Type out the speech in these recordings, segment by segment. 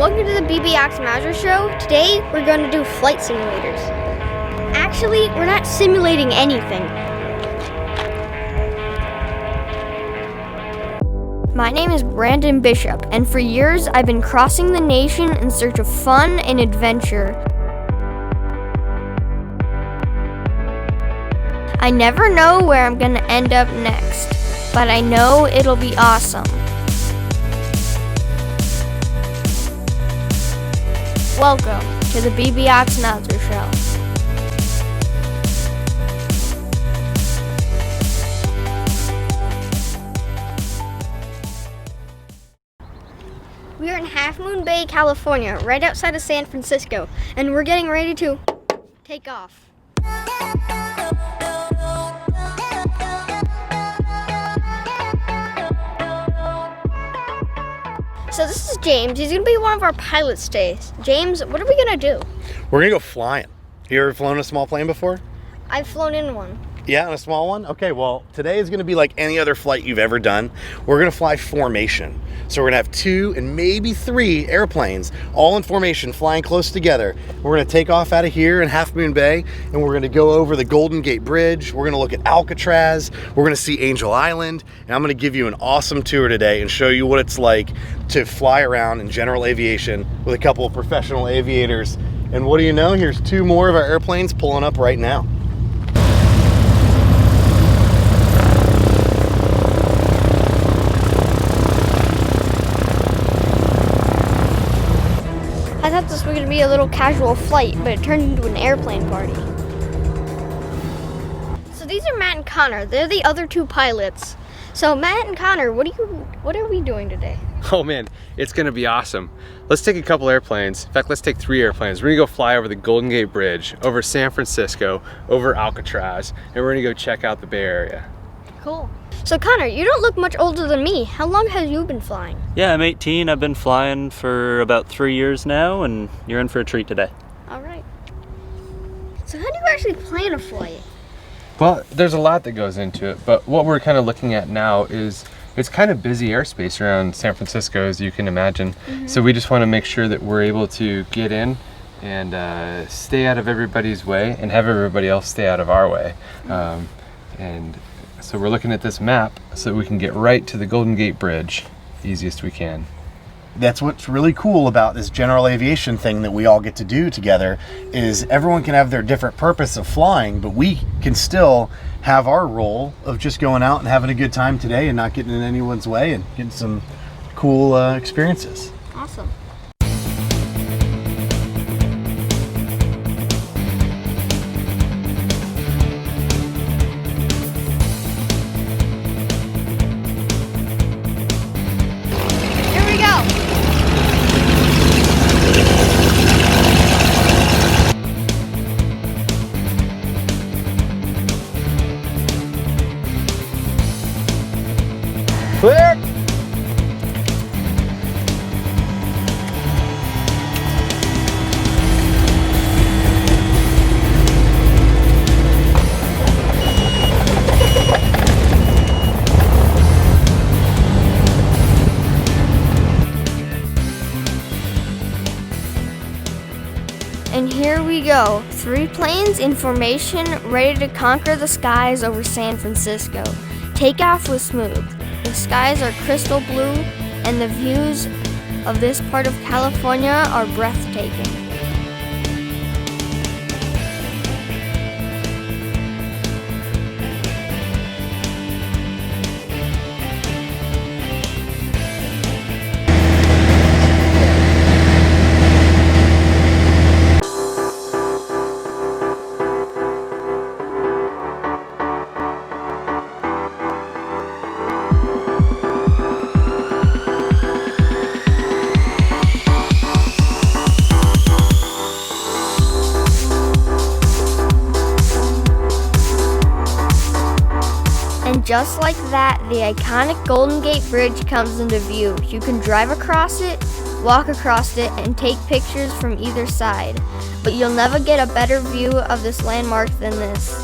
Welcome to the BBOXMOWZER show. Today we're going to do flight simulators. Actually, we're not simulating anything. My name is Brandon Bishop, and for years I've been crossing the nation in search of fun and adventure. I never know where I'm going to end up next, but I know it'll be awesome. Welcome to the BBOXMOWZER show. We are in Half Moon Bay, California, right outside of San Francisco, and we're getting ready to take off. So this is James. He's going to be one of our pilots today. James, what are we going to do? We're going to go flying. You ever flown a small plane before? I've flown in one. Yeah, in a small one? Okay, well, today is going to be like any other flight you've ever done. We're going to fly formation. So we're going to have 2 and maybe 3 airplanes all in formation flying close together. We're going to take off out of here in Half Moon Bay, and we're going to go over the Golden Gate Bridge. We're going to look at Alcatraz. We're going to see Angel Island, and I'm going to give you an awesome tour today and show you what it's like to fly around in general aviation with a couple of professional aviators. And what do you know? Here's 2 more of our airplanes pulling up right now. I thought this was going to be a little casual flight, but it turned into an airplane party. So these are Matt and Connor. They're the other 2 pilots. So Matt and Connor, what are we doing today? Oh man, it's gonna be awesome. Let's take a couple airplanes. In fact, let's take 3 airplanes. We're gonna go fly over the Golden Gate Bridge, over San Francisco, over Alcatraz, and we're gonna go check out the Bay Area. Cool. So Connor, you don't look much older than me. How long have you been flying? Yeah, I'm 18. I've been flying for about 3 years now, and you're in for a treat today. All right. So how do you actually plan a flight? Well, there's a lot that goes into it, but what we're kind of looking at now is it's kind of busy airspace around San Francisco, as you can imagine. So we just want to make sure that we're able to get in and stay out of everybody's way and have everybody else stay out of our way. And so we're looking at this map so that we can get right to the Golden Gate Bridge the easiest we can. That's what's really cool about this general aviation thing that we all get to do together, is everyone can have their different purpose of flying, but we can still have our role of just going out and having a good time today and not getting in anyone's way and getting some cool experiences. Awesome. Clear! And here we go. 3 planes in formation, ready to conquer the skies over San Francisco. Takeoff was smooth. The skies are crystal blue, and the views of this part of California are breathtaking. And just like that, the iconic Golden Gate Bridge comes into view. You can drive across it, walk across it, and take pictures from either side. But you'll never get a better view of this landmark than this.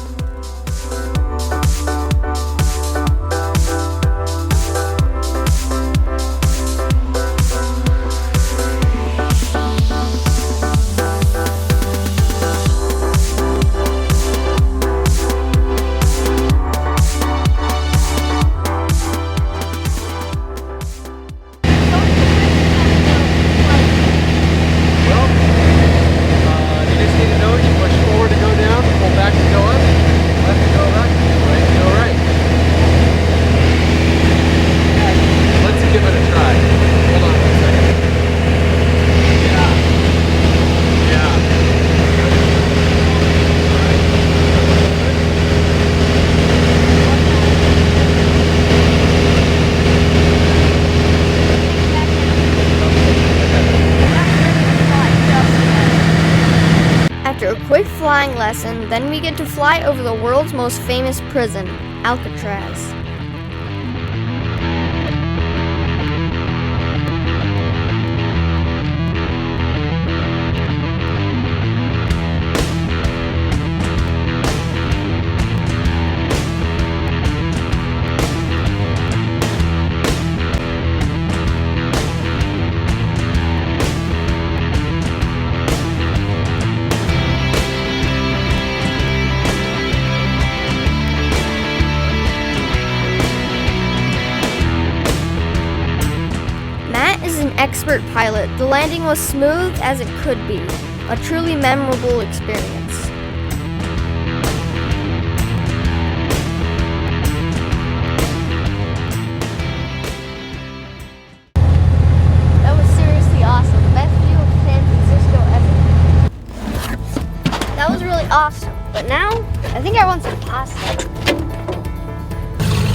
flying lesson, then we get to fly over the world's most famous prison, Alcatraz. Expert pilot, the landing was smooth as it could be. A truly memorable experience. That was seriously awesome. Best view of San Francisco ever. That was really awesome. But now, I think I want some pasta.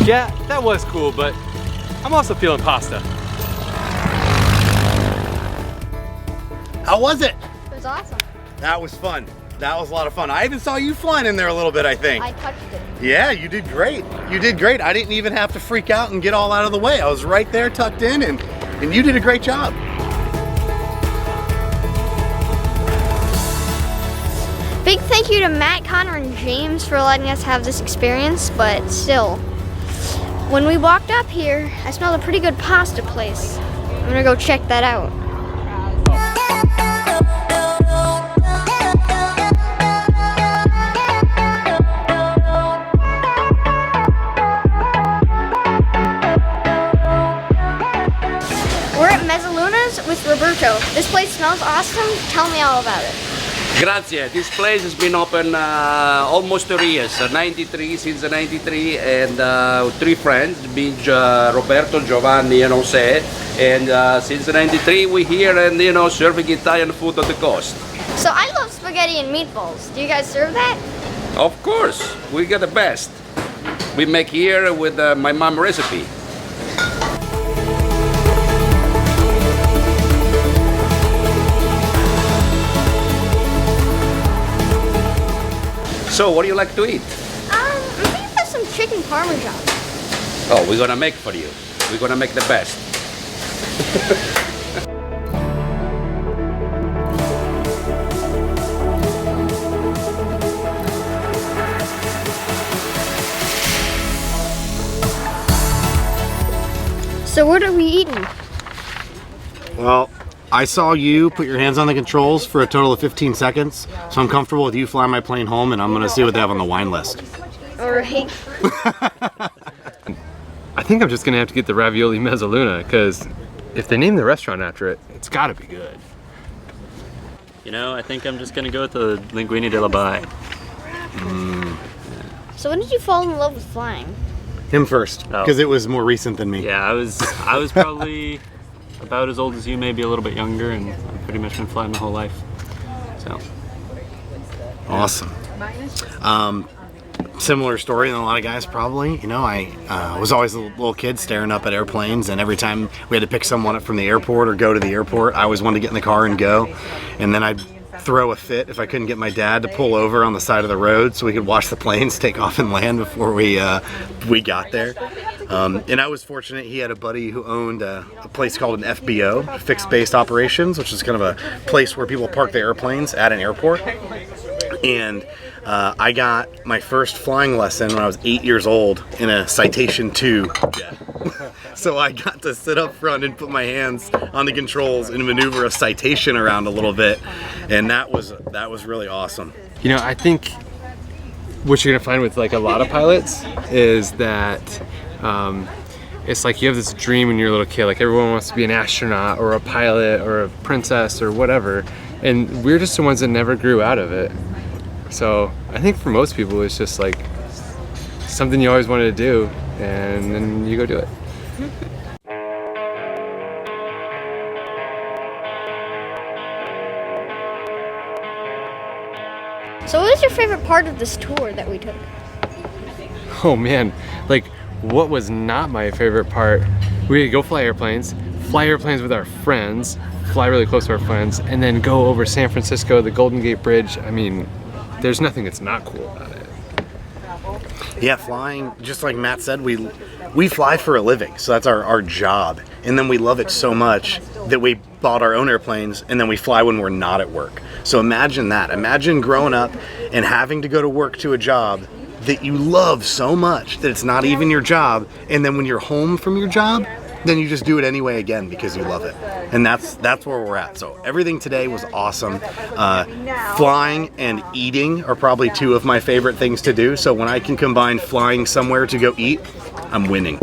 Yeah, that was cool, but I'm also feeling pasta. How was it? It was awesome. That was fun. That was a lot of fun. I even saw you flying in there a little bit, I think. I touched it. Yeah, you did great. You did great. I didn't even have to freak out and get all out of the way. I was right there tucked in, and you did a great job. Big thank you to Matt, Connor, and James for letting us have this experience, but still, when we walked up here, I smelled a pretty good pasta place. I'm gonna go check that out. We're at Mezzaluna's with Roberto. This place smells awesome. Tell me all about it. Grazie. This place has been open almost 30 years, 93, since 93, and 3 friends, being Roberto, Giovanni, and Jose. And since 93, we're here and, serving Italian food on the coast. So I love spaghetti and meatballs. Do you guys serve that? Of course, we got the best. We make here with my mom recipe. So, what do you like to eat? I'm thinking about some chicken parmesan. Oh, we're gonna make for you. We're gonna make the best. So what are we eating? Well, I saw you put your hands on the controls for a total of 15 seconds, so I'm comfortable with you flying my plane home, and I'm gonna see what they have on the wine list. All right. I think I'm just gonna have to get the ravioli mezzaluna, because if they name the restaurant after it, it's gotta be good. You know, I think I'm just gonna go with the linguine de la baie. So when did you fall in love with flying? Him first, because it was more recent than me. Yeah, I was probably about as old as you, maybe a little bit younger, and I've pretty much been flying my whole life. So. Awesome. Similar story than a lot of guys probably. You know, I was always a little kid staring up at airplanes, and every time we had to pick someone up from the airport or go to the airport, I always wanted to get in the car and go. And then I'd throw a fit if I couldn't get my dad to pull over on the side of the road so we could watch the planes take off and land before we got there. And I was fortunate, he had a buddy who owned a place called an FBO, Fixed Base Operations, which is kind of a place where people park their airplanes at an airport. And I got my first flying lesson when I was 8 years old in a Citation 2 jet. So I got to sit up front and put my hands on the controls and maneuver a Citation around a little bit, and that was really awesome. You know, I think what you're gonna find with like a lot of pilots is that it's like you have this dream when you're a little kid, like everyone wants to be an astronaut or a pilot or a princess or whatever, and we're just the ones that never grew out of it. So I think for most people it's just like something you always wanted to do, and then you go do it. So what was your favorite part of this tour that we took? Oh man, like what was not my favorite part? We could go fly airplanes with our friends, fly really close to our friends, and then go over San Francisco, the Golden Gate Bridge. I mean, there's nothing that's not cool about it. Yeah, flying, just like Matt said, we fly for a living, so that's our job. And then we love it so much that we bought our own airplanes, and then we fly when we're not at work. So imagine that. Imagine growing up and having to go to work to a job that you love so much that it's not even your job, and then when you're home from your job, then you just do it anyway again because you love it. And that's where we're at. So everything today was awesome. Flying and eating are probably two of my favorite things to do. So when I can combine flying somewhere to go eat, I'm winning.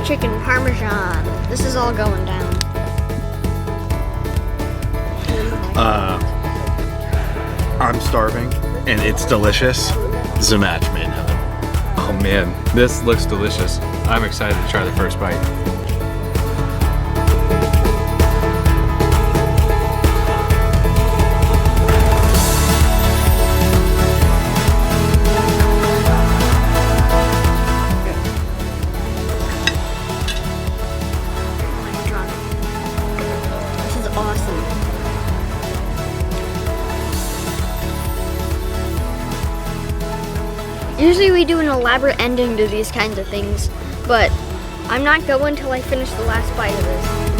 Chicken parmesan. This is all going down. I'm starving and it's delicious. This is a match made in heaven. Oh man, this looks delicious. I'm excited to try the first bite. This is awesome. Usually we do an elaborate ending to these kinds of things, but I'm not going till I finish the last bite of this.